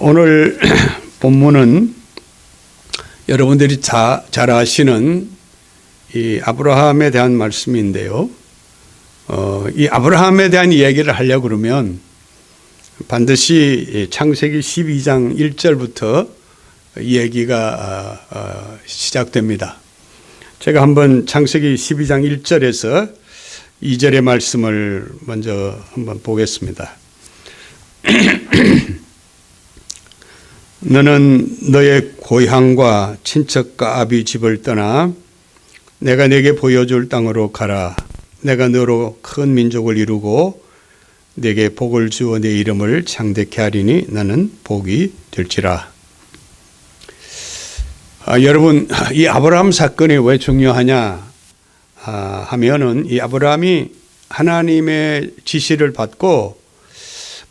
오늘 본문은 여러분들이 잘 아시는 이 아브라함에 대한 말씀인데요. 이 아브라함에 대한 이야기를 하려고 그러면 반드시 창세기 12장 1절부터 이야기가 시작됩니다. 제가 한번 창세기 12장 1절에서 2절의 말씀을 먼저 한번 보겠습니다. 너는 너의 고향과 친척과 아비 집을 떠나 내가 네게 보여줄 땅으로 가라. 내가 너로 큰 민족을 이루고 네게 복을 주어 네 이름을 창대케 하리니 나는 복이 될지라. 여러분, 이 아브라함 사건이 왜 중요하냐 하면은 이 아브라함이 하나님의 지시를 받고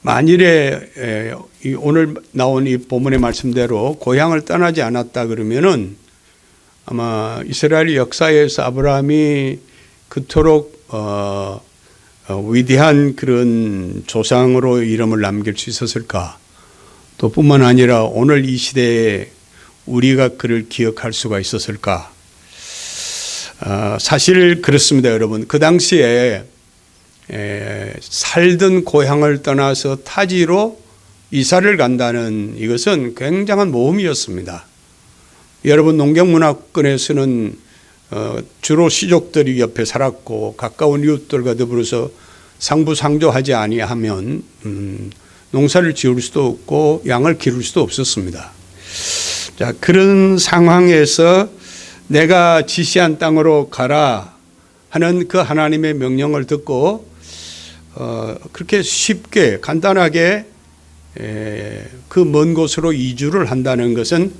만일에 오늘 나온 이 본문의 말씀대로 고향을 떠나지 않았다 그러면은 아마 이스라엘 역사에서 아브라함이 그토록 위대한 그런 조상으로 이름을 남길 수 있었을까? 또 뿐만 아니라 오늘 이 시대에 우리가 그를 기억할 수가 있었을까? 사실 그렇습니다, 여러분. 그 당시에 살던 고향을 떠나서 타지로 이사를 간다는 이것은 굉장한 모험이었습니다. 여러분, 농경문화권에서는 주로 시족들이 옆에 살았고 가까운 이웃들과 더불어서 상부상조하지 아니하면 농사를 지을 수도 없고 양을 기를 수도 없었습니다. 자, 그런 상황에서 내가 지시한 땅으로 가라 하는 그 하나님의 명령을 듣고 그렇게 쉽게 간단하게 그 먼 곳으로 이주를 한다는 것은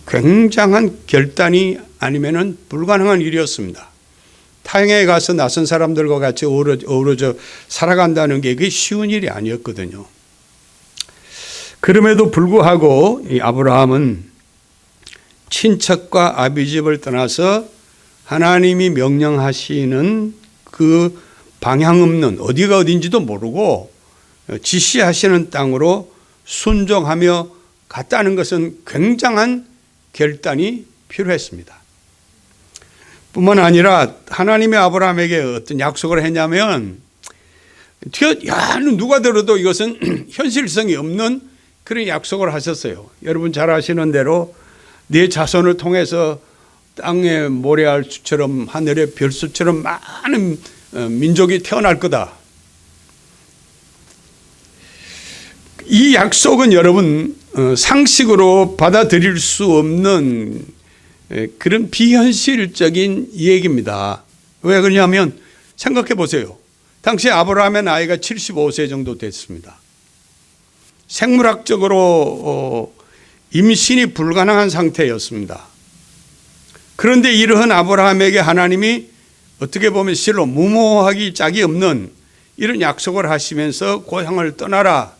굉장한 결단이 아니면은 불가능한 일이었습니다. 타향에 가서 낯선 사람들과 같이 어우러져 살아간다는 게 그게 쉬운 일이 아니었거든요. 그럼에도 불구하고 이 아브라함은 친척과 아비집을 떠나서 하나님이 명령하시는 그 방향 없는 어디가 어딘지도 모르고 지시하시는 땅으로 순종하며 갔다는 것은 굉장한 결단이 필요했습니다. 뿐만 아니라 하나님이 아브라함에게 어떤 약속을 했냐면 누가 들어도 이것은 현실성이 없는 그런 약속을 하셨어요. 여러분 잘 아시는 대로 네 자손을 통해서 땅의 모래알수처럼 하늘의 별수처럼 많은 민족이 태어날 거다. 이 약속은 여러분 상식으로 받아들일 수 없는 그런 비현실적인 얘기입니다. 왜 그러냐면 생각해 보세요. 당시 아브라함의 나이가 75세 정도 됐습니다. 생물학적으로 임신이 불가능한 상태였습니다. 그런데 이러한 아브라함에게 하나님이 어떻게 보면 실로 무모하기 짝이 없는 이런 약속을 하시면서 고향을 떠나라.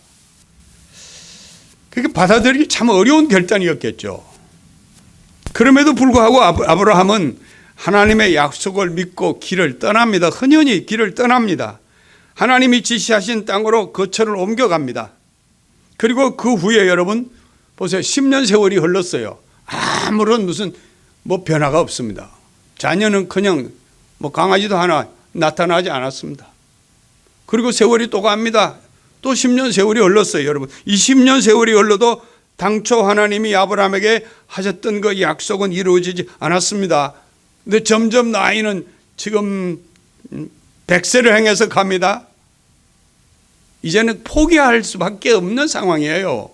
그게 받아들이기 참 어려운 결단이었겠죠. 그럼에도 불구하고 아브라함은 하나님의 약속을 믿고 길을 떠납니다. 흔연히 길을 떠납니다. 하나님이 지시하신 땅으로 거처를 옮겨갑니다. 그리고 그 후에 여러분 보세요. 10년 세월이 흘렀어요. 아무런 무슨 변화가 없습니다. 자녀는 그냥 강아지도 하나 나타나지 않았습니다. 그리고 세월이 또 갑니다. 또 10년 세월이 흘렀어요, 여러분. 20년 세월이 흘러도 당초 하나님이 아브라함에게 하셨던 그 약속은 이루어지지 않았습니다. 근데 점점 나이는 지금 100세를 행해서 갑니다. 이제는 포기할 수밖에 없는 상황이에요.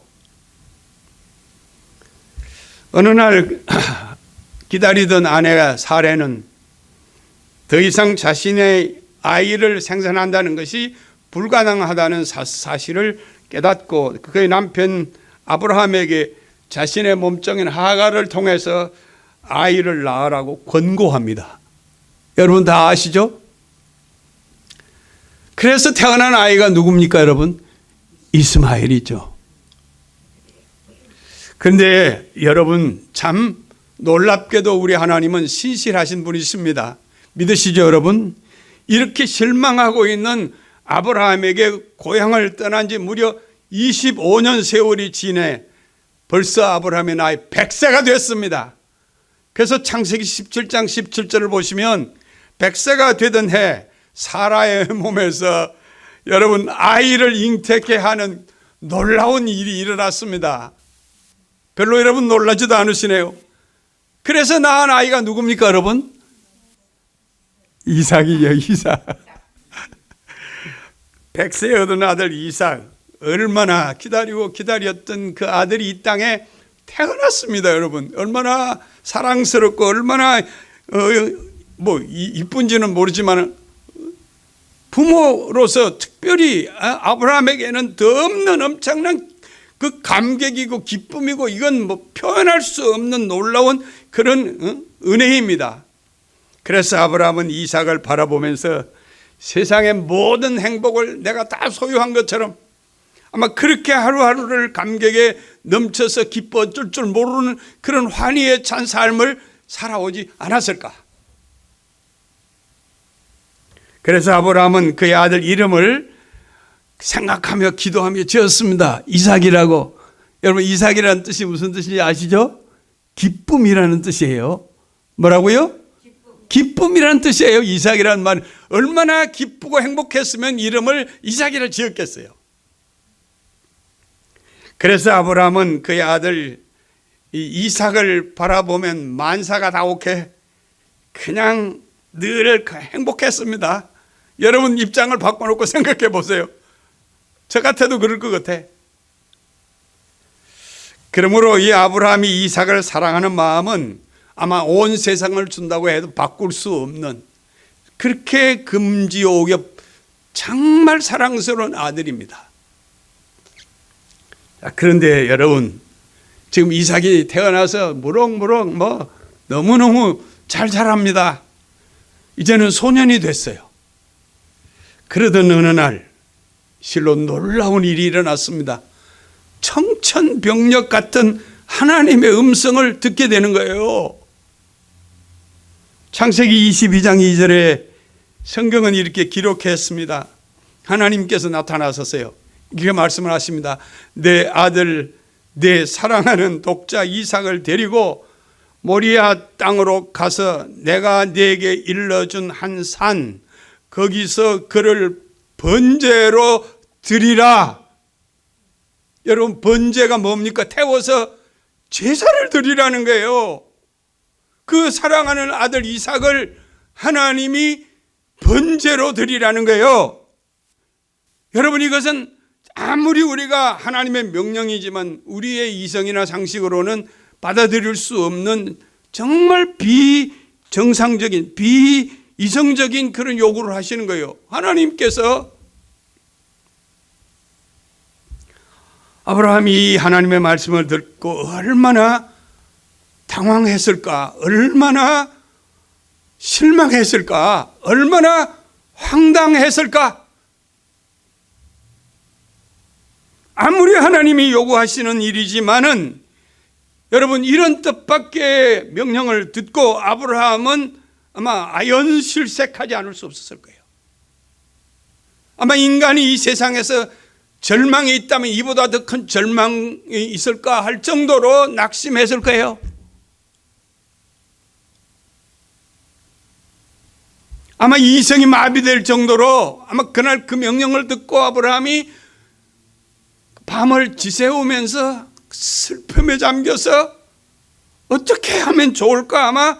어느 날 기다리던 아내가 사레는 더 이상 자신의 아이를 생산한다는 것이 불가능하다는 사실을 깨닫고 그의 남편 아브라함에게 자신의 몸종인 하갈을 통해서 아이를 낳으라고 권고합니다. 여러분 다 아시죠? 그래서 태어난 아이가 누굽니까, 여러분? 이스마엘이죠. 그런데 여러분 참 놀랍게도 우리 하나님은 신실하신 분이십니다. 믿으시죠, 여러분? 이렇게 실망하고 있는 아브라함에게 고향을 떠난 지 무려 25년 세월이 지내 벌써 아브라함의 나이 100세가 됐습니다. 그래서 창세기 17장 17절을 보시면 100세가 되던 해 사라의 몸에서 여러분 아이를 잉태케 하는 놀라운 일이 일어났습니다. 별로 여러분 놀라지도 않으시네요. 그래서 낳은 아이가 누굽니까 여러분? 이삭이요, 이삭. 100세 얻은 아들 이삭, 얼마나 기다리고 기다렸던 그 아들이 이 땅에 태어났습니다. 여러분 얼마나 사랑스럽고 얼마나 이쁜지는 모르지만 부모로서 특별히 아브라함에게는 더 없는 엄청난 그 감격이고 기쁨이고 이건 뭐 표현할 수 없는 놀라운 그런 은혜입니다. 그래서 아브라함은 이삭을 바라보면서 세상의 모든 행복을 내가 다 소유한 것처럼 아마 그렇게 하루하루를 감격에 넘쳐서 기뻐 줄 모르는 그런 환희에 찬 삶을 살아오지 않았을까. 그래서 아브라함은 그의 아들 이름을 생각하며 기도하며 지었습니다. 이삭이라고. 여러분 이삭이라는 뜻이 무슨 뜻인지 아시죠? 기쁨이라는 뜻이에요. 뭐라고요? 기쁨이라는 뜻이에요. 이삭이라는 말. 얼마나 기쁘고 행복했으면 이름을 이삭이라 지었겠어요. 그래서 아브라함은 그의 아들 이삭을 바라보면 만사가 다오케 그냥 늘 행복했습니다. 여러분 입장을 바꿔놓고 생각해 보세요. 저 같아도 그럴 것 같아. 그러므로 이 아브라함이 이삭을 사랑하는 마음은 아마 온 세상을 준다고 해도 바꿀 수 없는 그렇게 금지옥엽 정말 사랑스러운 아들입니다. 그런데 여러분 지금 이삭이 태어나서 무럭무럭 너무너무 잘 자랍니다. 이제는 소년이 됐어요. 그러던 어느 날 실로 놀라운 일이 일어났습니다. 청천벽력 같은 하나님의 음성을 듣게 되는 거예요. 창세기 22장 2절에 성경은 이렇게 기록했습니다. 하나님께서 나타나셨어요. 이렇게 말씀을 하십니다. 내 아들 내 사랑하는 독자 이삭을 데리고 모리아 땅으로 가서 내가 네게 일러준 한 산 거기서 그를 번제로 드리라. 여러분 번제가 뭡니까? 태워서 제사를 드리라는 거예요. 그 사랑하는 아들 이삭을 하나님이 번제로 드리라는 거예요. 여러분 이것은 아무리 우리가 하나님의 명령이지만 우리의 이성이나 상식으로는 받아들일 수 없는 정말 비정상적인 비이성적인 그런 요구를 하시는 거예요. 하나님께서 아브라함이 하나님의 말씀을 듣고 얼마나 당황했을까, 얼마나 실망했을까, 얼마나 황당했을까. 아무리 하나님이 요구하시는 일이지만은 여러분 이런 뜻밖의 명령을 듣고 아브라함은 아마 아연실색하지 않을 수 없었을 거예요. 아마 인간이 이 세상에서 절망이 있다면 이보다 더 큰 절망이 있을까 할 정도로 낙심했을 거예요. 아마 이성이 마비될 정도로 아마 그날 그 명령을 듣고 아브라함이 밤을 지새우면서 슬픔에 잠겨서 어떻게 하면 좋을까 아마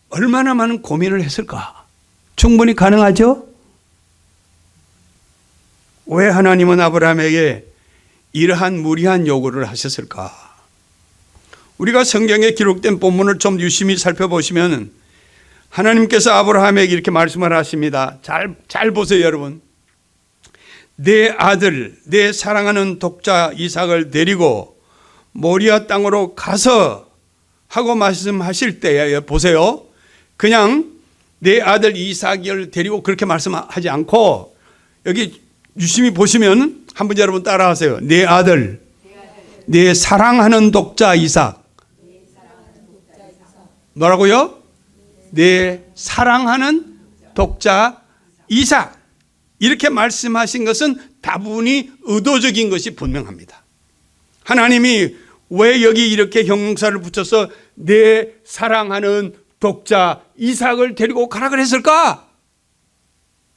얼마나 많은 고민을 했을까. 충분히 가능하죠? 왜 하나님은 아브라함에게 이러한 무리한 요구를 하셨을까? 우리가 성경에 기록된 본문을 좀 유심히 살펴보시면 하나님께서 아브라함에게 이렇게 말씀을 하십니다. 잘 보세요 여러분. 내 아들 내 사랑하는 독자 이삭을 데리고 모리아 땅으로 가서 하고 말씀하실 때 보세요. 그냥 내 아들 이삭을 데리고 그렇게 말씀하지 않고 여기 유심히 보시면 한번 여러분 따라하세요. 내 아들 내 사랑하는 독자 이삭. 뭐라고요? 내 사랑하는 독자 이삭. 이렇게 말씀하신 것은 다분히 의도적인 것이 분명합니다. 하나님이 왜 여기 이렇게 형용사를 붙여서 내 사랑하는 독자 이삭을 데리고 가라 그랬을까?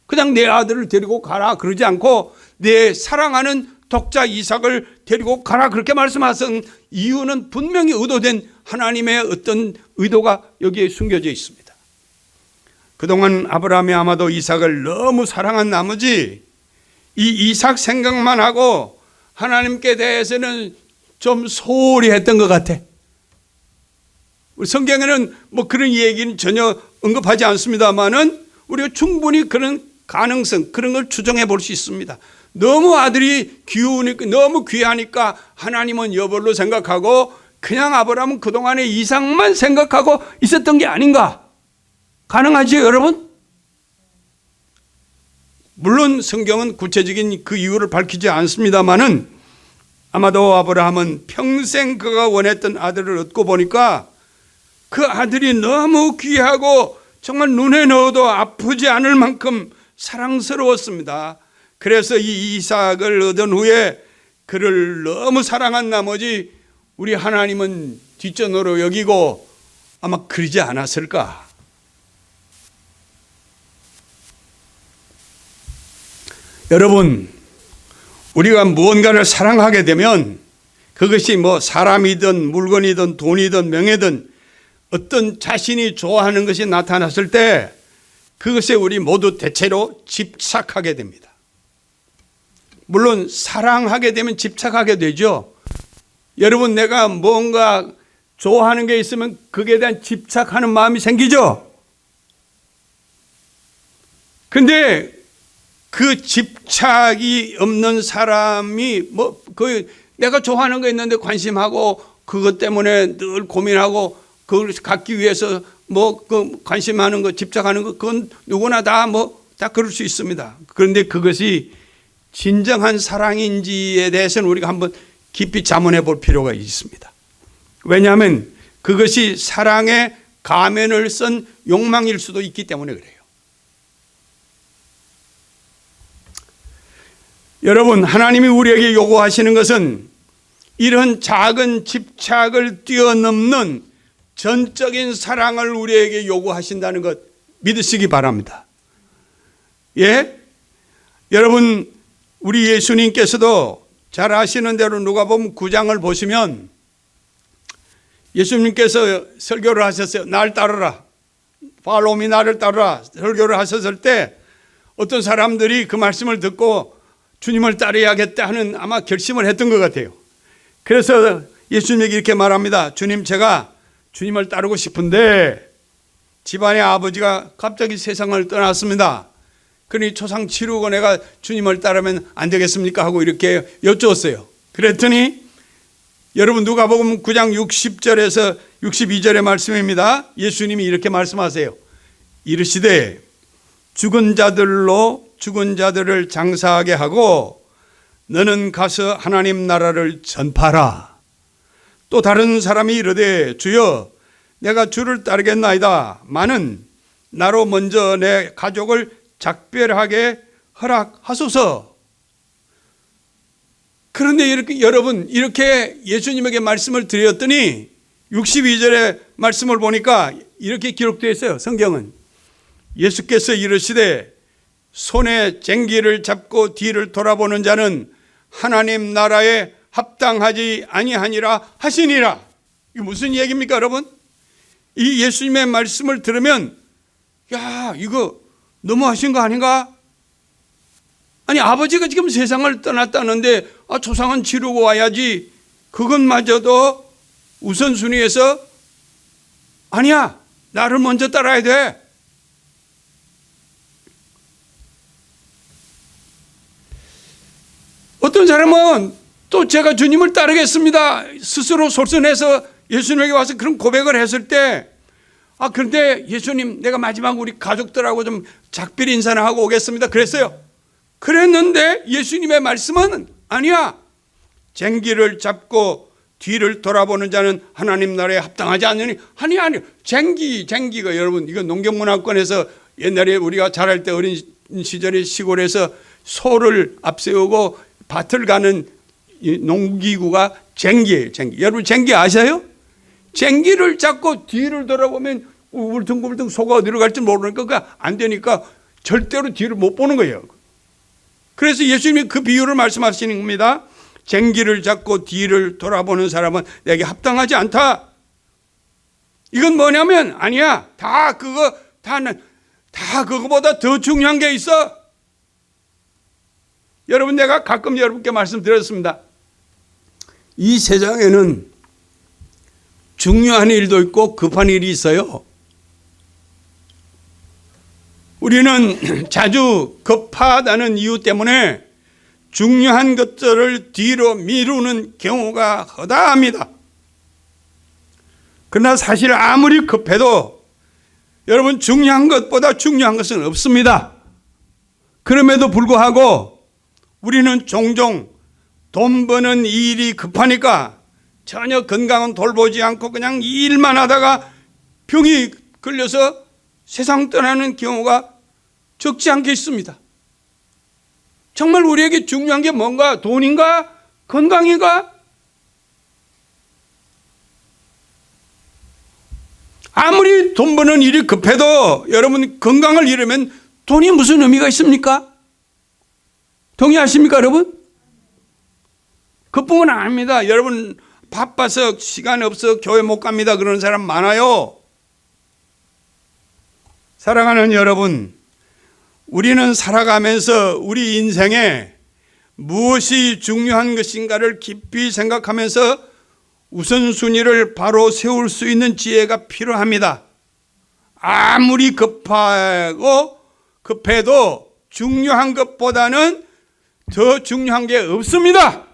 그냥 내 아들을 데리고 가라 그러지 않고 내 사랑하는 독자 이삭을 데리고 가라 그렇게 말씀하신 이유는 분명히 의도된 하나님의 어떤 의도가 여기에 숨겨져 있습니다. 그동안 아브라함이 아마도 이삭을 너무 사랑한 나머지 이 이삭 생각만 하고 하나님께 대해서는 좀 소홀히 했던 것 같아. 우리 성경에는 뭐 그런 얘기는 전혀 언급하지 않습니다만은 우리가 충분히 그런 가능성, 그런 걸 추정해 볼 수 있습니다. 너무 아들이 귀우니까, 너무 귀하니까 하나님은 여벌로 생각하고 그냥 아브라함은 그동안에 이삭만 생각하고 있었던 게 아닌가? 가능하지요, 여러분? 물론 성경은 구체적인 그 이유를 밝히지 않습니다만은 아마도 아브라함은 평생 그가 원했던 아들을 얻고 보니까 그 아들이 너무 귀하고 정말 눈에 넣어도 아프지 않을 만큼 사랑스러웠습니다. 그래서 이 이삭을 얻은 후에 그를 너무 사랑한 나머지 우리 하나님은 뒷전으로 여기고 아마 그러지 않았을까? 여러분, 우리가 무언가를 사랑하게 되면 그것이 뭐 사람이든 물건이든 돈이든 명예든 어떤 자신이 좋아하는 것이 나타났을 때 그것에 우리 모두 대체로 집착하게 됩니다. 물론 사랑하게 되면 집착하게 되죠. 여러분, 내가 뭔가 좋아하는 게 있으면 그에 대한 집착하는 마음이 생기죠. 근데 그 집착이 없는 사람이 내가 좋아하는 거 있는데 관심하고 그것 때문에 늘 고민하고 그걸 갖기 위해서 관심하는 거, 집착하는 거, 그건 누구나 다 그럴 수 있습니다. 그런데 그것이 진정한 사랑인지에 대해서는 우리가 한번 깊이 자문해 볼 필요가 있습니다. 왜냐하면 그것이 사랑의 가면을 쓴 욕망일 수도 있기 때문에 그래요. 여러분, 하나님이 우리에게 요구하시는 것은 이런 작은 집착을 뛰어넘는 전적인 사랑을 우리에게 요구하신다는 것 믿으시기 바랍니다. 예? 여러분, 우리 예수님께서도 잘 아시는 대로 누가복음 9장을 보시면 예수님께서 설교를 하셨어요. 날 따르라. Follow me, 나를 따르라. 설교를 하셨을 때 어떤 사람들이 그 말씀을 듣고 주님을 따라야겠다 하는 아마 결심을 했던 것 같아요. 그래서 예수님에게 이렇게 말합니다. 주님, 제가 주님을 따르고 싶은데 집안의 아버지가 갑자기 세상을 떠났습니다. 그러니 초상 치르고 내가 주님을 따르면 안 되겠습니까? 하고 이렇게 여쭈었어요. 그랬더니 여러분, 누가복음 9장 60절에서 62절의 말씀입니다. 예수님이 이렇게 말씀하세요. 이르시되 죽은 자들로 죽은 자들을 장사하게 하고 너는 가서 하나님 나라를 전파하라. 또 다른 사람이 이르되 주여 내가 주를 따르겠나이다. 마는 나로 먼저 내 가족을 작별하게 허락하소서. 그런데 이렇게 여러분, 이렇게 예수님에게 말씀을 드렸더니 62절의 말씀을 보니까 이렇게 기록되어 있어요. 성경은 예수께서 이르시되 손에 쟁기를 잡고 뒤를 돌아보는 자는 하나님 나라에 합당하지 아니하니라 하시니라. 이게 무슨 얘기입니까, 여러분? 이 예수님의 말씀을 들으면 야, 이거 너무하신 거 아닌가? 아니, 아버지가 지금 세상을 떠났다는데 초상은 치르고 와야지. 그것마저도 우선순위에서 아니야, 나를 먼저 따라야 돼. 어떤 사람은 또 제가 주님을 따르겠습니다 스스로 솔선해서 예수님에게 와서 그런 고백을 했을 때 그런데 예수님, 내가 마지막 우리 가족들하고 좀 작별 인사를 하고 오겠습니다 그랬어요. 그랬는데 예수님의 말씀은 아니야, 쟁기를 잡고 뒤를 돌아보는 자는 하나님 나라에 합당하지 않으니. 아니 쟁기가 여러분, 이거 농경문화권에서 옛날에 우리가 자랄 때 어린 시절에 시골에서 소를 앞세우고 밭을 가는 농기구가 쟁기예요. 쟁기. 여러분 쟁기 아세요? 쟁기를 잡고 뒤를 돌아보면 울퉁불퉁 소가 어디로 갈지 모르니까 그게 안 되니까 절대로 뒤를 못 보는 거예요. 그래서 예수님이 그 비유를 말씀하시는 겁니다. 쟁기를 잡고 뒤를 돌아보는 사람은 내게 합당하지 않다. 이건 뭐냐면 아니야. 다 그거보다 더 중요한 게 있어. 여러분 내가 가끔 여러분께 말씀드렸습니다. 이 세상에는 중요한 일도 있고 급한 일이 있어요. 우리는 자주 급하다는 이유 때문에 중요한 것들을 뒤로 미루는 경우가 허다합니다. 그러나 사실 아무리 급해도 여러분 중요한 것보다 중요한 것은 없습니다. 그럼에도 불구하고 우리는 종종 돈 버는 일이 급하니까 전혀 건강은 돌보지 않고 그냥 이 일만 하다가 병이 걸려서 세상 떠나는 경우가 적지 않게 있습니다. 정말 우리에게 중요한 게 뭔가? 돈인가? 건강인가? 아무리 돈 버는 일이 급해도 여러분 건강을 잃으면 돈이 무슨 의미가 있습니까? 동의하십니까 여러분? 그뿐은 아닙니다. 여러분 바빠서 시간 없어 교회 못 갑니다 그러는 사람 많아요. 사랑하는 여러분, 우리는 살아가면서 우리 인생에 무엇이 중요한 것인가를 깊이 생각하면서 우선순위를 바로 세울 수 있는 지혜가 필요합니다. 아무리 급해도 중요한 것보다는 더 중요한 게 없습니다.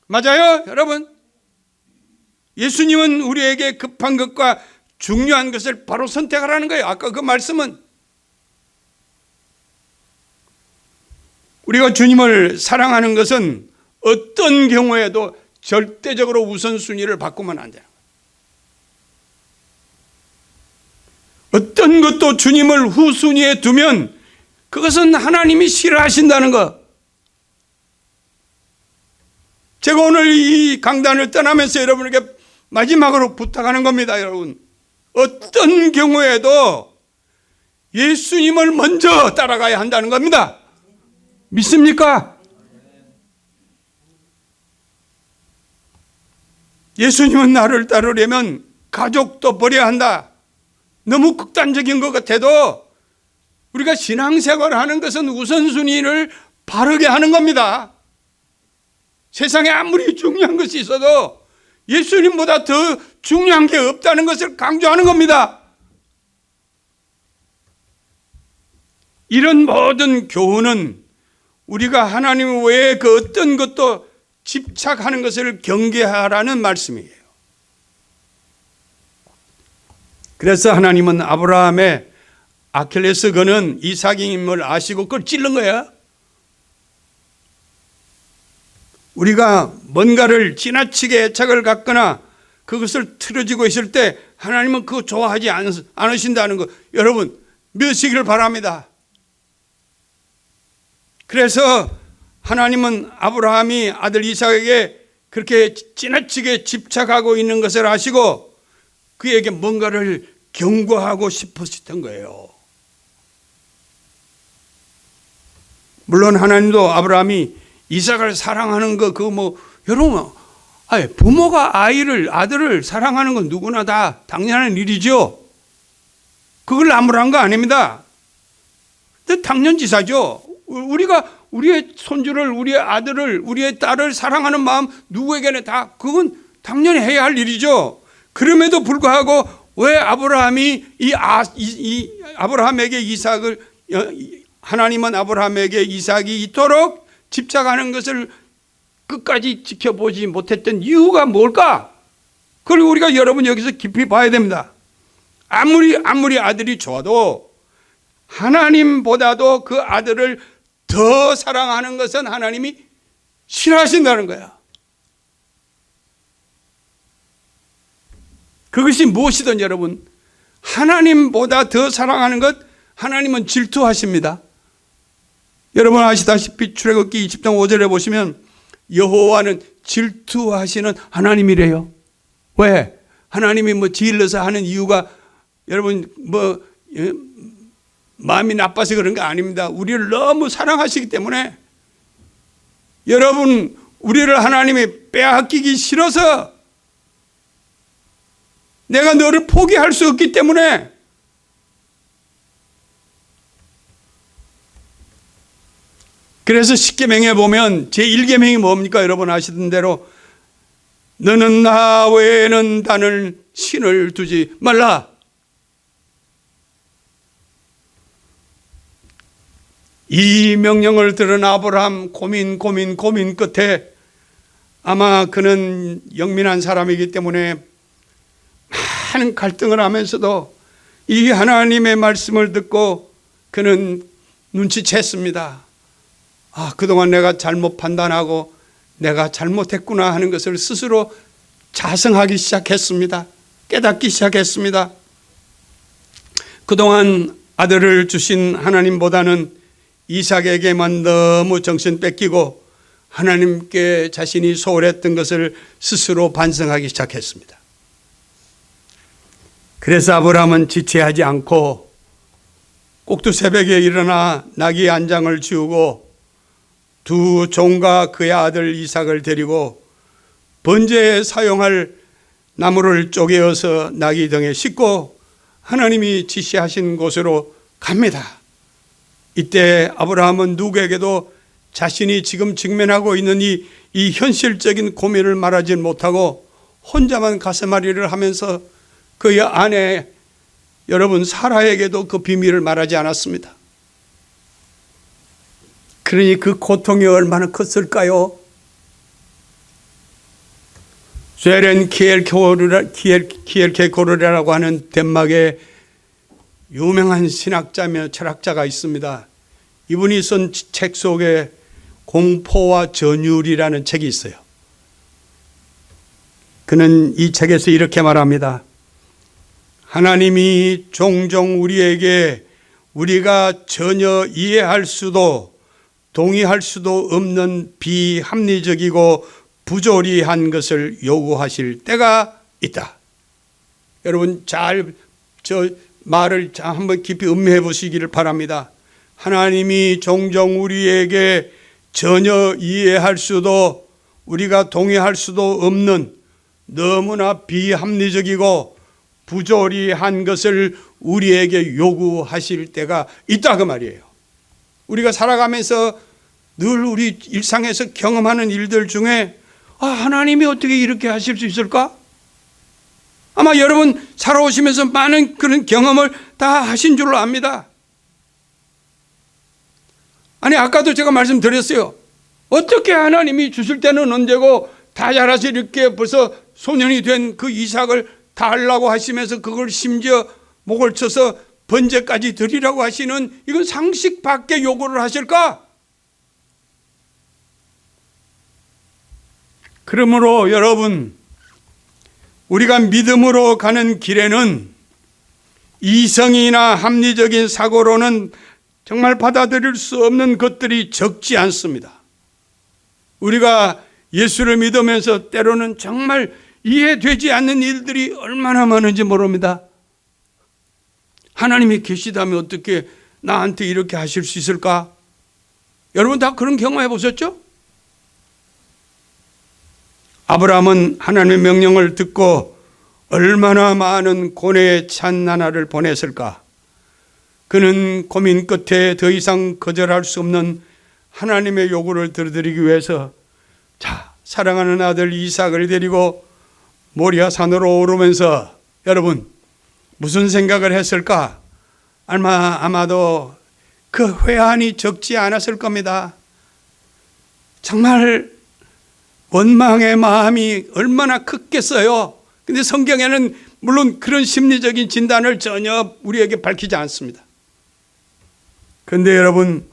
맞아요, 여러분? 예수님은 우리에게 급한 것과 중요한 것을 바로 선택하라는 거예요. 아까 그 말씀은 우리가 주님을 사랑하는 것은 어떤 경우에도 절대적으로 우선순위를 바꾸면 안 돼요. 어떤 것도 주님을 후순위에 두면 그것은 하나님이 싫어하신다는 것. 제가 오늘 이 강단을 떠나면서 여러분에게 마지막으로 부탁하는 겁니다, 여러분. 어떤 경우에도 예수님을 먼저 따라가야 한다는 겁니다. 믿습니까? 예수님은 나를 따르려면 가족도 버려야 한다. 너무 극단적인 것 같아도 우리가 신앙생활을 하는 것은 우선순위를 바르게 하는 겁니다. 세상에 아무리 중요한 것이 있어도 예수님보다 더 중요한 게 없다는 것을 강조하는 겁니다. 이런 모든 교훈은 우리가 하나님 외에 그 어떤 것도 집착하는 것을 경계하라는 말씀이에요. 그래서 하나님은 아브라함의 아킬레스건은 이삭임을 아시고 그걸 찔른 거야. 우리가 뭔가를 지나치게 애착을 갖거나 그것을 틀어지고 있을 때 하나님은 그거 좋아하지 않으신다는 거 여러분 믿으시기를 바랍니다. 그래서 하나님은 아브라함이 아들 이삭에게 그렇게 지나치게 집착하고 있는 것을 아시고 그에게 뭔가를 경고하고 싶으셨던 거예요. 물론 하나님도 아브라함이 이삭을 사랑하는 거 그거 뭐 여러분 부모가 아들을 사랑하는 건 누구나 다 당연한 일이죠. 그걸 나무란 거 아닙니다. 근데 당연지사죠. 우리가 우리의 손주를, 우리의 아들을, 우리의 딸을 사랑하는 마음 누구에게나 다 그건 당연히 해야 할 일이죠. 그럼에도 불구하고 왜 아브라함이 아브라함에게 이삭을 하나님은 아브라함에게 이삭이 이토록 집착하는 것을 끝까지 지켜보지 못했던 이유가 뭘까? 그걸 우리가 여러분 여기서 깊이 봐야 됩니다. 아무리 아들이 좋아도 하나님보다도 그 아들을 더 사랑하는 것은 하나님이 싫어하신다는 거야. 그것이 무엇이든 여러분 하나님보다 더 사랑하는 것 하나님은 질투하십니다. 여러분 아시다시피 출애굽기 20장 5절에 보시면 여호와는 질투하시는 하나님이래요. 왜? 하나님이 뭐 질러서 하는 이유가 여러분 마음이 나빠서 그런 거 아닙니다. 우리를 너무 사랑하시기 때문에, 여러분 우리를 하나님이 빼앗기기 싫어서, 내가 너를 포기할 수 없기 때문에, 그래서 십계명에 보면 제1계명이 뭡니까? 여러분 아시던 대로 너는 나 외에는 다른 신을 두지 말라. 이 명령을 들은 아브라함 고민 끝에, 아마 그는 영민한 사람이기 때문에 많은 갈등을 하면서도 이 하나님의 말씀을 듣고 그는 눈치챘습니다. 그동안 내가 잘못 판단하고 내가 잘못했구나 하는 것을 스스로 자성하기 시작했습니다. 깨닫기 시작했습니다. 그동안 아들을 주신 하나님보다는 이삭에게만 너무 정신 뺏기고 하나님께 자신이 소홀했던 것을 스스로 반성하기 시작했습니다. 그래서 아브라함은 지체하지 않고 꼭두 새벽에 일어나 나귀 한 장을 지우고 두 종과 그의 아들 이삭을 데리고 번제에 사용할 나무를 쪼개어서 나귀 등에 싣고 하나님이 지시하신 곳으로 갑니다. 이때 아브라함은 누구에게도 자신이 지금 직면하고 있는 이 현실적인 고민을 말하지 못하고 혼자만 가슴앓이를 하면서 그의 아내 여러분 사라에게도 그 비밀을 말하지 않았습니다. 그러니 그 고통이 얼마나 컸을까요? 쇠렌 키엘케고르라고 하는 덴마크의 유명한 신학자며 철학자가 있습니다. 이분이 쓴 책 속에 공포와 전율이라는 책이 있어요. 그는 이 책에서 이렇게 말합니다. 하나님이 종종 우리에게 우리가 전혀 이해할 수도 동의할 수도 없는 비합리적이고 부조리한 것을 요구하실 때가 있다. 여러분 저 말을 한번 깊이 음미해 보시기를 바랍니다. 하나님이 종종 우리에게 전혀 이해할 수도 우리가 동의할 수도 없는 너무나 비합리적이고 부조리한 것을 우리에게 요구하실 때가 있다 그 말이에요. 우리가 살아가면서 늘 우리 일상에서 경험하는 일들 중에 하나님이 어떻게 이렇게 하실 수 있을까? 아마 여러분 살아오시면서 많은 그런 경험을 다 하신 줄로 압니다. 아니 아까도 제가 말씀드렸어요. 어떻게 하나님이 주실 때는 언제고 다 자라서 이렇게 벌써 소년이 된 그 이삭을 달라고 하시면서 그걸 심지어 목을 쳐서 번제까지 드리라고 하시는 이건 상식 밖의 요구를 하실까? 그러므로 여러분 우리가 믿음으로 가는 길에는 이성이나 합리적인 사고로는 정말 받아들일 수 없는 것들이 적지 않습니다. 우리가 예수를 믿으면서 때로는 정말 이해되지 않는 일들이 얼마나 많은지 모릅니다. 하나님이 계시다면 어떻게 나한테 이렇게 하실 수 있을까? 여러분 다 그런 경험해 보셨죠? 아브라함은 하나님의 명령을 듣고 얼마나 많은 고뇌의 찬 나날을 보냈을까? 그는 고민 끝에 더 이상 거절할 수 없는 하나님의 요구를 들어드리기 위해서 사랑하는 아들 이삭을 데리고 모리아 산으로 오르면서 여러분 무슨 생각을 했을까? 아마도 그 회한이 적지 않았을 겁니다. 정말 원망의 마음이 얼마나 컸겠어요. 근데 성경에는 물론 그런 심리적인 진단을 전혀 우리에게 밝히지 않습니다. 그런데 여러분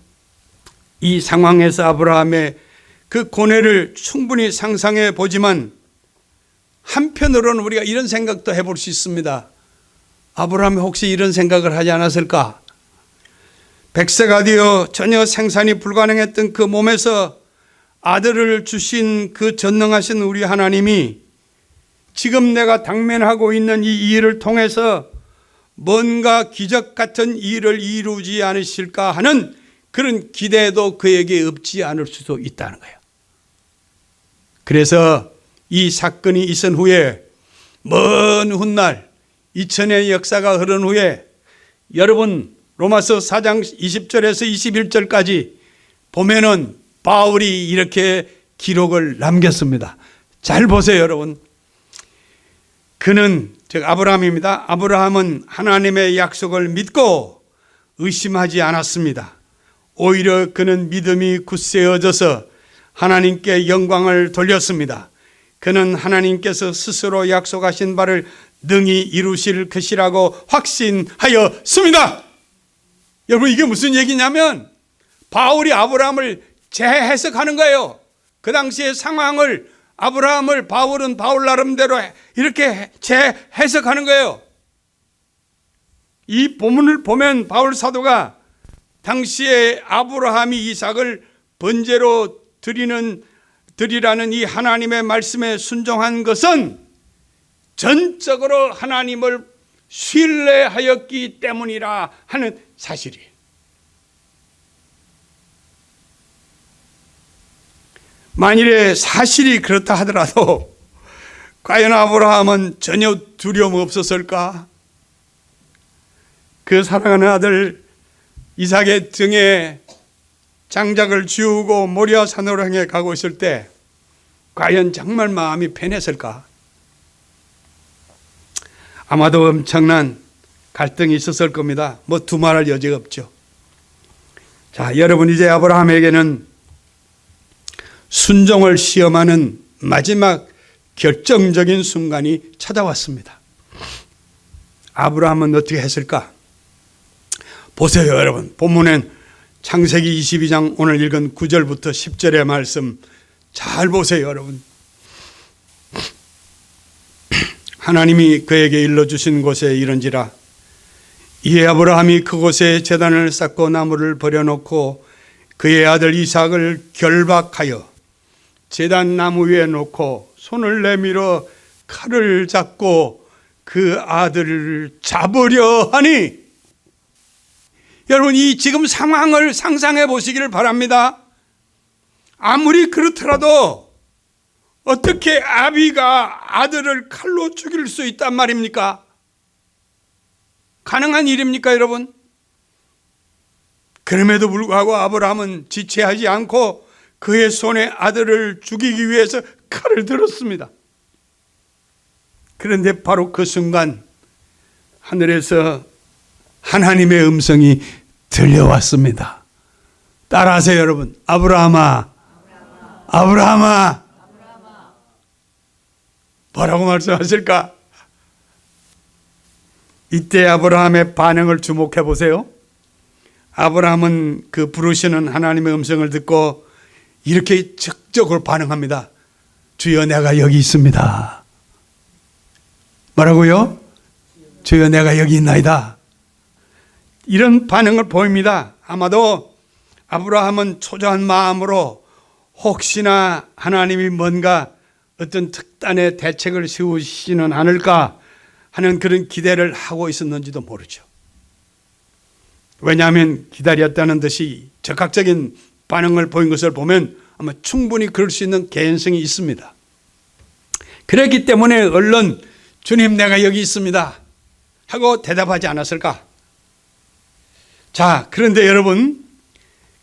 이 상황에서 아브라함의 그 고뇌를 충분히 상상해 보지만 한편으로는 우리가 이런 생각도 해볼 수 있습니다. 아브라함이 혹시 이런 생각을 하지 않았을까? 100세가 되어 전혀 생산이 불가능했던 그 몸에서 아들을 주신 그 전능하신 우리 하나님이 지금 내가 당면하고 있는 이 일을 통해서 뭔가 기적 같은 일을 이루지 않으실까 하는 그런 기대도 그에게 없지 않을 수도 있다는 거예요. 그래서 이 사건이 있은 후에 먼 훗날 2000년의 역사가 흐른 후에 여러분 로마서 4장 20절에서 21절까지 보면은 바울이 이렇게 기록을 남겼습니다. 잘 보세요, 여러분. 그는 즉 아브라함입니다. 아브라함은 하나님의 약속을 믿고 의심하지 않았습니다. 오히려 그는 믿음이 굳세어져서 하나님께 영광을 돌렸습니다. 그는 하나님께서 스스로 약속하신 바를 능히 이루실 것이라고 확신하였습니다. 여러분, 이게 무슨 얘기냐면 바울이 아브라함을 재해석하는 거예요. 그 당시의 상황을 바울은 바울 나름대로 이렇게 재해석하는 거예요. 이 본문을 보면 바울 사도가 당시에 아브라함이 이삭을 번제로 드리라는 이 하나님의 말씀에 순종한 것은 전적으로 하나님을 신뢰하였기 때문이라 하는 사실이에요. 만일에 사실이 그렇다 하더라도 과연 아브라함은 전혀 두려움 없었을까? 그 사랑하는 아들 이삭의 등에 장작을 지우고 모리아 산으로 향해 가고 있을 때 과연 정말 마음이 편했을까? 아마도 엄청난 갈등이 있었을 겁니다. 뭐 두말할 여지가 없죠. 자, 여러분, 이제 아브라함에게는 순종을 시험하는 마지막 결정적인 순간이 찾아왔습니다. 아브라함은 어떻게 했을까? 보세요, 여러분. 본문엔 창세기 22장 오늘 읽은 9절부터 10절의 말씀 잘 보세요, 여러분. 하나님이 그에게 일러주신 곳에 이른지라 이에 아브라함이 그곳에 제단을 쌓고 나무를 버려놓고 그의 아들 이삭을 결박하여 제단 나무 위에 놓고 손을 내밀어 칼을 잡고 그 아들을 잡으려 하니, 여러분, 이 지금 상황을 상상해 보시기를 바랍니다. 아무리 그렇더라도 어떻게 아비가 아들을 칼로 죽일 수 있단 말입니까? 가능한 일입니까, 여러분? 그럼에도 불구하고 아브라함은 지체하지 않고 그의 손에 아들을 죽이기 위해서 칼을 들었습니다. 그런데 바로 그 순간 하늘에서 하나님의 음성이 들려왔습니다. 따라하세요, 여러분. 아브라함아, 아브라함아. 뭐라고 말씀하실까? 이때 아브라함의 반응을 주목해 보세요. 아브라함은 그 부르시는 하나님의 음성을 듣고 이렇게 적극적으로 반응합니다. 주여, 내가 여기 있습니다. 뭐라고요? 주여, 내가 여기 있나이다. 이런 반응을 보입니다. 아마도 아브라함은 초조한 마음으로 혹시나 하나님이 뭔가 어떤 특단의 대책을 세우시지는 않을까 하는 그런 기대를 하고 있었는지도 모르죠. 왜냐하면 기다렸다는 듯이 적극적인 반응을 보인 것을 보면 아마 충분히 그럴 수 있는 개연성이 있습니다. 그렇기 때문에 얼른 주님, 내가 여기 있습니다 하고 대답하지 않았을까? 자, 그런데 여러분,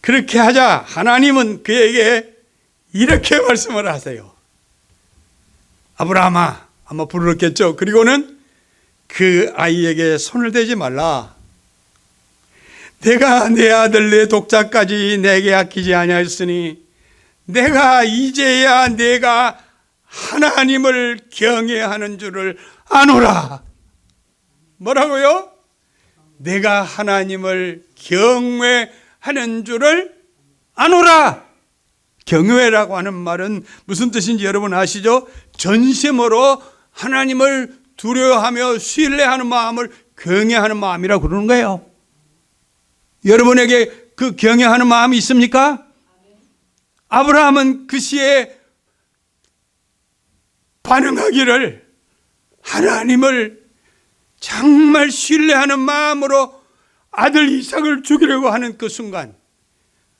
그렇게 하자 하나님은 그에게 이렇게 말씀을 하세요. 아브라함아, 아마 부르셨겠죠. 그리고는 그 아이에게 손을 대지 말라. 내가 내 아들 내 독자까지 내게 아끼지 아니하였으니 내가 이제야 내가 하나님을 경외하는 줄을 아노라. 뭐라고요? 내가 하나님을 경외하는 줄을 아노라. 경외라고 하는 말은 무슨 뜻인지 여러분 아시죠? 전심으로 하나님을 두려워하며 신뢰하는 마음을 경외하는 마음이라고 그러는 거예요. 여러분에게 그 경외하는 마음이 있습니까? 아브라함은 그 시에 반응하기를 하나님을 정말 신뢰하는 마음으로 아들 이삭을 죽이려고 하는 그 순간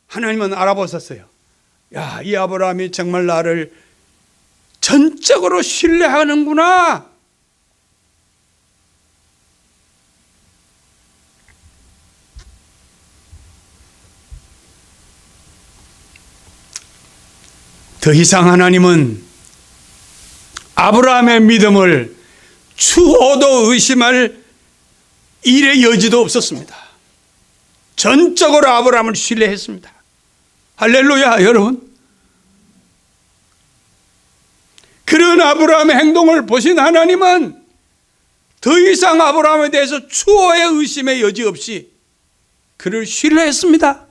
하나님은 알아보셨어요. 야, 이 아브라함이 정말 나를 전적으로 신뢰하는구나. 더 이상 하나님은 아브라함의 믿음을 추호도 의심할 일의 여지도 없었습니다. 전적으로 아브라함을 신뢰했습니다. 할렐루야, 여러분. 그런 아브라함의 행동을 보신 하나님은 더 이상 아브라함에 대해서 추호의 의심의 여지 없이 그를 신뢰했습니다.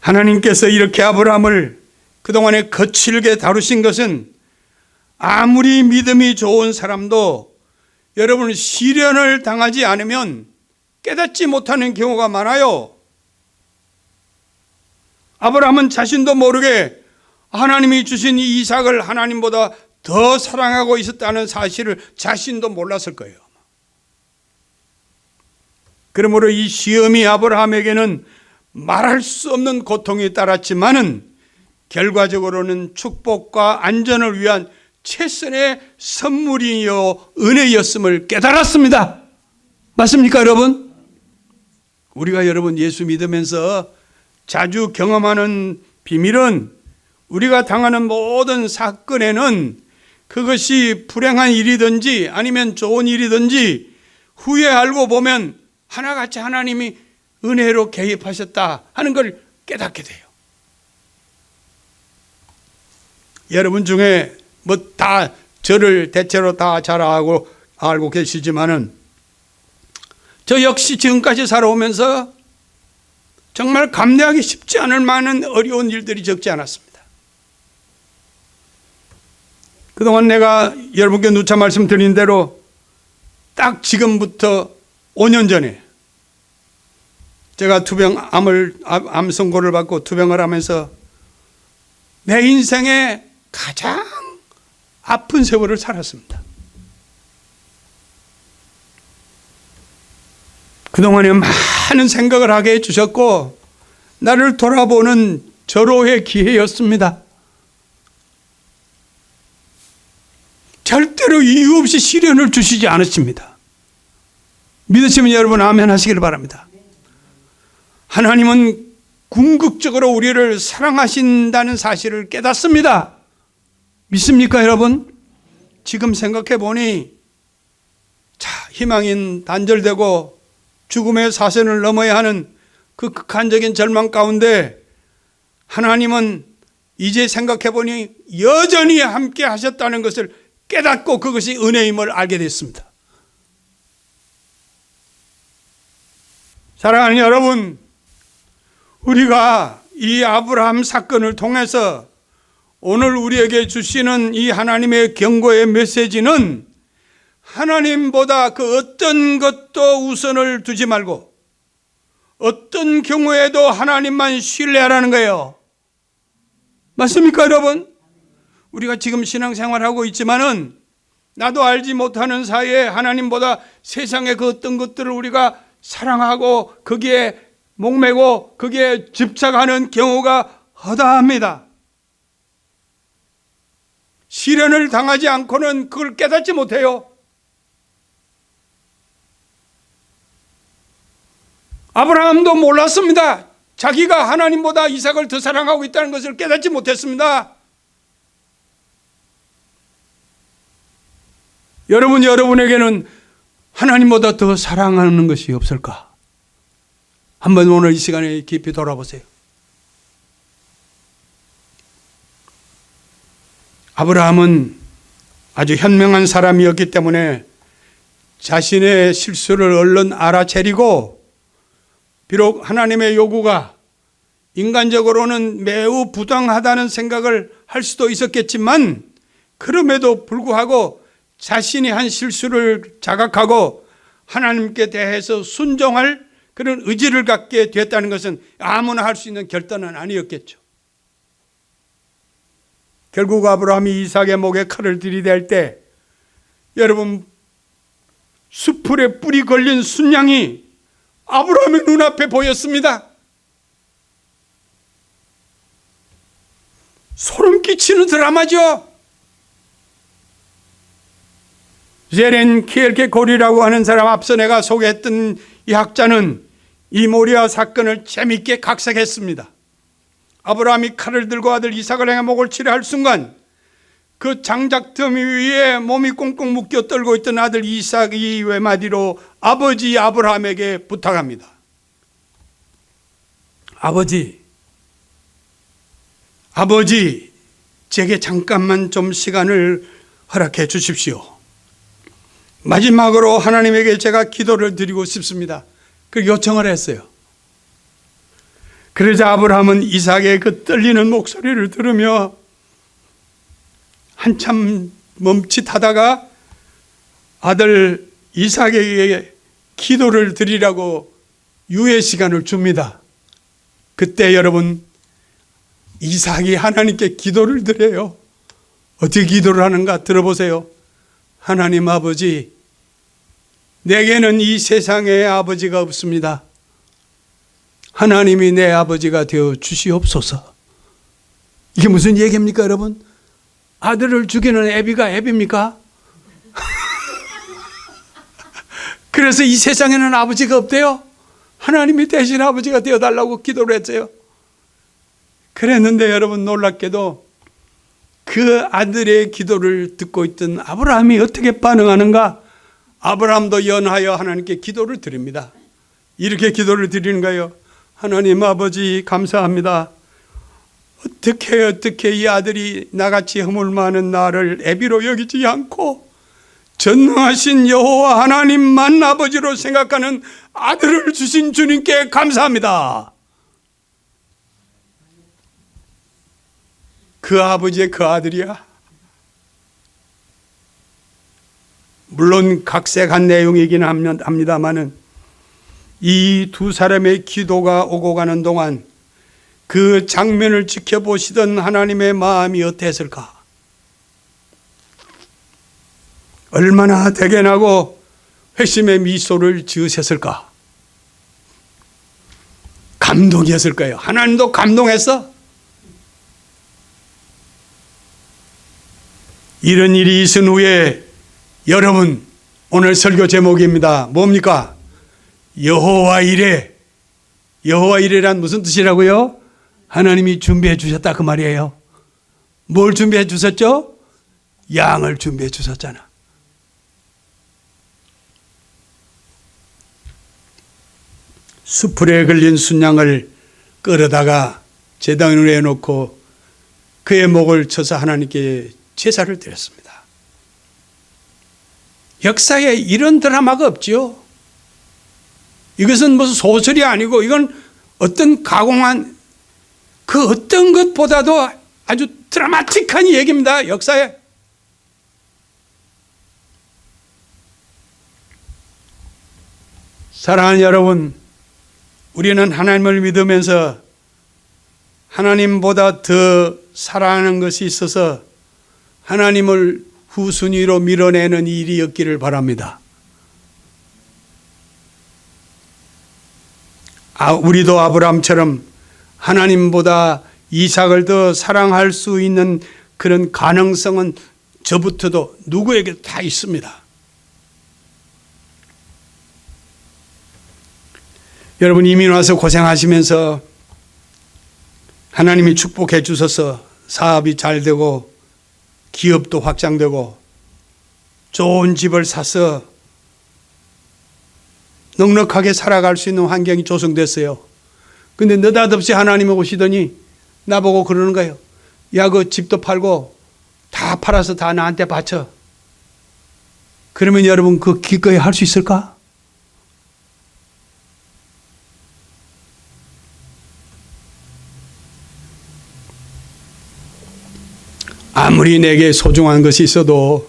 하나님께서 이렇게 아브라함을 그동안에 거칠게 다루신 것은 아무리 믿음이 좋은 사람도 여러분 시련을 당하지 않으면 깨닫지 못하는 경우가 많아요. 아브라함은 자신도 모르게 하나님이 주신 이 이삭을 하나님보다 더 사랑하고 있었다는 사실을 자신도 몰랐을 거예요. 그러므로 이 시험이 아브라함에게는 말할 수 없는 고통이 따랐지만은 결과적으로는 축복과 안전을 위한 최선의 선물이요 은혜였음을 깨달았습니다. 맞습니까, 여러분? 우리가 여러분 예수 믿으면서 자주 경험하는 비밀은 우리가 당하는 모든 사건에는 그것이 불행한 일이든지 아니면 좋은 일이든지 후에 알고 보면 하나같이 하나님이 은혜로 개입하셨다 하는 걸 깨닫게 돼요. 여러분 중에 뭐 다 저를 대체로 다 잘 알고 계시지만은 저 역시 지금까지 살아오면서 정말 감내하기 쉽지 않을 만한 어려운 일들이 적지 않았습니다. 그동안 내가 여러분께 누차 말씀드린 대로 딱 지금부터 5년 전에 제가 암 선고를 받고 투병을 하면서 내 인생에 가장 아픈 세월을 살았습니다. 그동안에 많은 생각을 하게 해주셨고 나를 돌아보는 절호의 기회였습니다. 절대로 이유 없이 시련을 주시지 않으십니다. 믿으시면 여러분 아멘 하시길 바랍니다. 하나님은 궁극적으로 우리를 사랑하신다는 사실을 깨닫습니다. 믿습니까, 여러분? 지금 생각해 보니 희망이 단절되고 죽음의 사선을 넘어야 하는 그 극한적인 절망 가운데 하나님은 이제 생각해 보니 여전히 함께 하셨다는 것을 깨닫고 그것이 은혜임을 알게 됐습니다. 사랑하는 여러분, 우리가 이 아브라함 사건을 통해서 오늘 우리에게 주시는 이 하나님의 경고의 메시지는 하나님보다 그 어떤 것도 우선을 두지 말고 어떤 경우에도 하나님만 신뢰하라는 거예요. 맞습니까, 여러분? 우리가 지금 신앙생활하고 있지만은 나도 알지 못하는 사이에 하나님보다 세상의 그 어떤 것들을 우리가 사랑하고 거기에 목매고 거기에 집착하는 경우가 허다합니다. 시련을 당하지 않고는 그걸 깨닫지 못해요. 아브라함도 몰랐습니다. 자기가 하나님보다 이삭을 더 사랑하고 있다는 것을 깨닫지 못했습니다. 여러분에게는 하나님보다 더 사랑하는 것이 없을까? 한번 오늘 이 시간에 깊이 돌아보세요. 아브라함은 아주 현명한 사람이었기 때문에 자신의 실수를 얼른 알아차리고 비록 하나님의 요구가 인간적으로는 매우 부당하다는 생각을 할 수도 있었겠지만 그럼에도 불구하고 자신이 한 실수를 자각하고 하나님께 대해서 순종할 그런 의지를 갖게 됐다는 것은 아무나 할 수 있는 결단은 아니었겠죠. 결국 아브라함이 이삭의 목에 칼을 들이댈 때 여러분 수풀에 뿔이 걸린 순양이 아브라함의 눈앞에 보였습니다. 소름 끼치는 드라마죠. 제렌 키엘케고리라고 하는 사람, 앞서 내가 소개했던 이 학자는 이 모리아 사건을 재미있게 각색했습니다. 아브라함이 칼을 들고 아들 이삭을 향해 목을 치려 할 순간 그 장작더미 위에 몸이 꽁꽁 묶여 떨고 있던 아들 이삭이 외마디로 아버지 아브라함에게 부탁합니다. 아버지, 제게 잠깐만 좀 시간을 허락해 주십시오. 마지막으로 하나님에게 제가 기도를 드리고 싶습니다. 그 요청을 했어요. 그러자 아브라함은 이삭의 그 떨리는 목소리를 들으며 한참 멈칫하다가 아들 이삭에게 기도를 드리라고 유예 시간을 줍니다. 그때 여러분, 이삭이 하나님께 기도를 드려요. 어떻게 기도를 하는가 들어보세요. 하나님 아버지, 내게는 이 세상에 아버지가 없습니다. 하나님이 내 아버지가 되어 주시옵소서. 이게 무슨 얘기입니까, 여러분? 아들을 죽이는 애비가 애비입니까? 그래서 이 세상에는 아버지가 없대요. 하나님이 대신 아버지가 되어달라고 기도를 했어요. 그랬는데 여러분, 놀랍게도 그 아들의 기도를 듣고 있던 아브라함이 어떻게 반응하는가? 아브라함도 연하여 하나님께 기도를 드립니다. 이렇게 기도를 드리는 거예요. 하나님 아버지, 감사합니다. 어떻게 이 아들이 나같이 허물 많은 나를 애비로 여기지 않고 전능하신 여호와 하나님만 아버지로 생각하는 아들을 주신 주님께 감사합니다. 그 아버지의 그 아들이야. 물론 각색한 내용이긴 합니다만은 이 두 사람의 기도가 오고 가는 동안 그 장면을 지켜보시던 하나님의 마음이 어땠을까? 얼마나 대견하고 회심의 미소를 지으셨을까? 감동이었을까요? 하나님도 감동했어? 이런 일이 있은 후에 여러분, 오늘 설교 제목입니다. 뭡니까? 여호와 이레. 여호와 이레란 무슨 뜻이라고요? 하나님이 준비해 주셨다 그 말이에요. 뭘 준비해 주셨죠? 양을 준비해 주셨잖아. 수풀에 걸린 순양을 끌어다가 제단 위에 놓고 그의 목을 쳐서 하나님께 제사를 드렸습니다. 역사에 이런 드라마가 없지요. 이것은 무슨 소설이 아니고 이건 어떤 가공한 그 어떤 것보다도 아주 드라마틱한 얘기입니다. 역사에. 사랑하는 여러분, 우리는 하나님을 믿으면서 하나님보다 더 사랑하는 것이 있어서 하나님을 후순위로 밀어내는 일이 없기를 바랍니다. 우리도 아브라함처럼 하나님보다 이삭을 더 사랑할 수 있는 그런 가능성은 저부터도 누구에게도 다 있습니다. 여러분, 이민 와서 고생하시면서 하나님이 축복해 주셔서 사업이 잘 되고 기업도 확장되고 좋은 집을 사서 넉넉하게 살아갈 수 있는 환경이 조성됐어요. 근데 느닷없이 하나님이 오시더니 나보고 그러는 거예요. 야, 그 집도 팔고 다 팔아서 다 나한테 바쳐. 그러면 여러분, 그 기꺼이 할 수 있을까? 아무리 내게 소중한 것이 있어도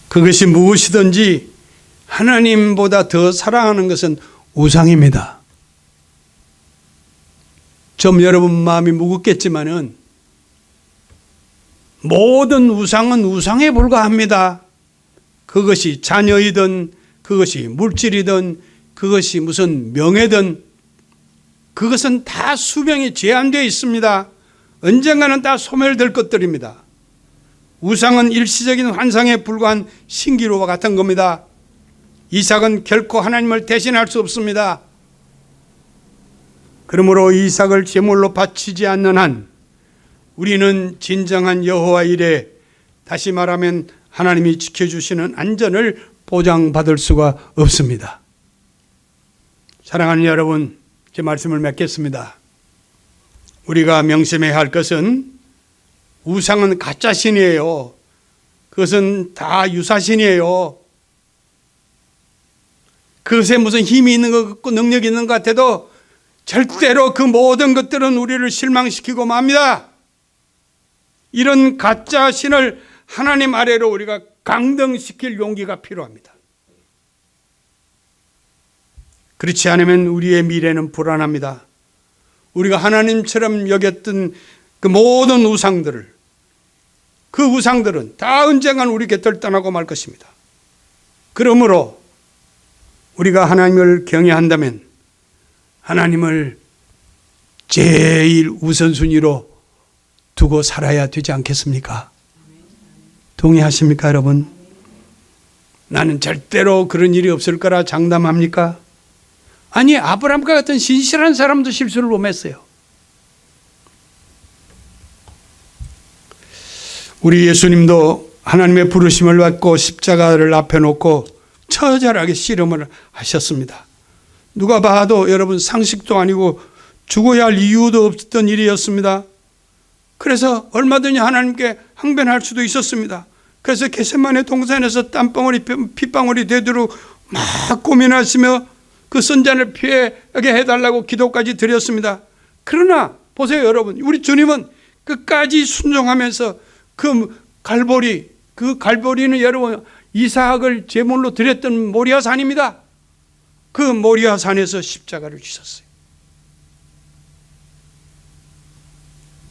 그것이 무엇이든지 하나님보다 더 사랑하는 것은 우상입니다. 좀 여러분 마음이 무겁겠지만은 모든 우상은 우상에 불과합니다. 그것이 자녀이든 그것이 물질이든 그것이 무슨 명예든 그것은 다 수명이 제한되어 있습니다. 언젠가는 다 소멸될 것들입니다. 우상은 일시적인 환상에 불과한 신기루와 같은 겁니다. 이삭은 결코 하나님을 대신할 수 없습니다. 그러므로 이삭을 제물로 바치지 않는 한 우리는 진정한 여호와 일에, 다시 말하면 하나님이 지켜주시는 안전을 보장받을 수가 없습니다. 사랑하는 여러분, 제 말씀을 맺겠습니다. 우리가 명심해야 할 것은 우상은 가짜 신이에요. 그것은 다 유사신이에요. 그것에 무슨 힘이 있는 것 같고 능력이 있는 것 같아도 절대로 그 모든 것들은 우리를 실망시키고 맙니다. 이런 가짜 신을 하나님 아래로 우리가 강등시킬 용기가 필요합니다. 그렇지 않으면 우리의 미래는 불안합니다. 우리가 하나님처럼 여겼던 그 모든 우상들을, 그 우상들은 다 언젠간 우리 곁을 떠나고 말 것입니다. 그러므로 우리가 하나님을 경외한다면 하나님을 제일 우선순위로 두고 살아야 되지 않겠습니까? 동의하십니까, 여러분? 나는 절대로 그런 일이 없을 거라 장담합니까? 아니, 아브라함과 같은 신실한 사람도 실수를 범했어요. 우리 예수님도 하나님의 부르심을 받고 십자가를 앞에 놓고 처절하게 씨름을 하셨습니다. 누가 봐도 여러분 상식도 아니고 죽어야 할 이유도 없었던 일이었습니다. 그래서 얼마든지 하나님께 항변할 수도 있었습니다. 그래서 겟세마네 동산에서 땀방울이 핏방울이 되도록 막 고민하시며 그 선잔을 피하게 해달라고 기도까지 드렸습니다. 그러나 보세요, 여러분, 우리 주님은 끝까지 순종하면서 그 갈보리는 여러분 이삭을 제물로 드렸던 모리아산입니다. 그 모리아산에서 십자가를 지셨어요.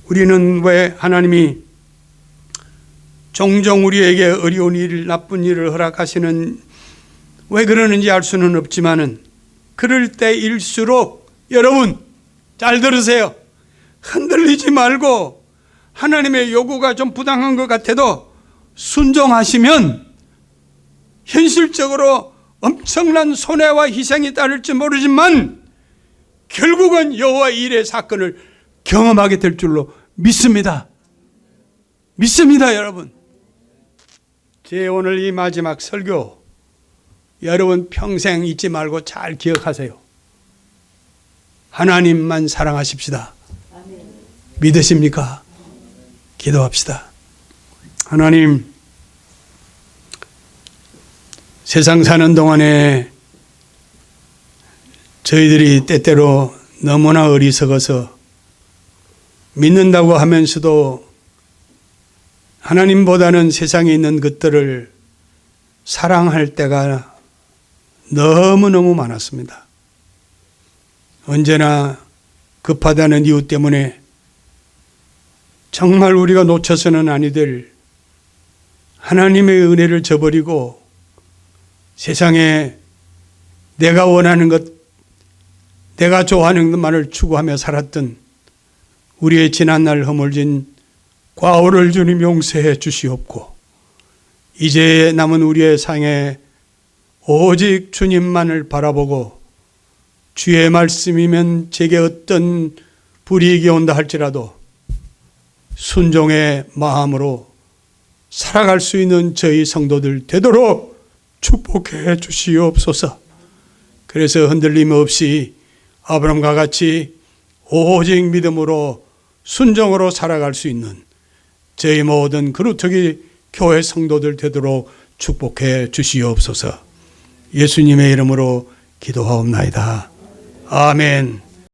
우리는 왜 하나님이 종종 우리에게 어려운 일, 나쁜 일을 허락하시는, 왜 그러는지 알 수는 없지만은 그럴 때일수록 여러분 잘 들으세요. 흔들리지 말고 하나님의 요구가 좀 부당한 것 같아도 순종하시면 현실적으로 엄청난 손해와 희생이 따를지 모르지만 결국은 여호와 일의 사건을 경험하게 될 줄로 믿습니다. 믿습니다, 여러분. 제 오늘 이 마지막 설교 여러분 평생 잊지 말고 잘 기억하세요. 하나님만 사랑하십시다. 믿으십니까? 기도합시다. 하나님, 세상 사는 동안에 저희들이 때때로 너무나 어리석어서 믿는다고 하면서도 하나님보다는 세상에 있는 것들을 사랑할 때가 너무너무 많았습니다. 언제나 급하다는 이유 때문에 정말 우리가 놓쳐서는 아니 될 하나님의 은혜를 저버리고 세상에 내가 원하는 것, 내가 좋아하는 것만을 추구하며 살았던 우리의 지난날 허물진 과오를 주님 용서해 주시옵고 이제 남은 우리의 상에 오직 주님만을 바라보고 주의 말씀이면 제게 어떤 불이익이 온다 할지라도 순종의 마음으로 살아갈 수 있는 저희 성도들 되도록 축복해 주시옵소서. 그래서 흔들림 없이 아브라함과 같이 오직 믿음으로 순종으로 살아갈 수 있는 저희 모든 그루터기 교회 성도들 되도록 축복해 주시옵소서. 예수님의 이름으로 기도하옵나이다. 아멘.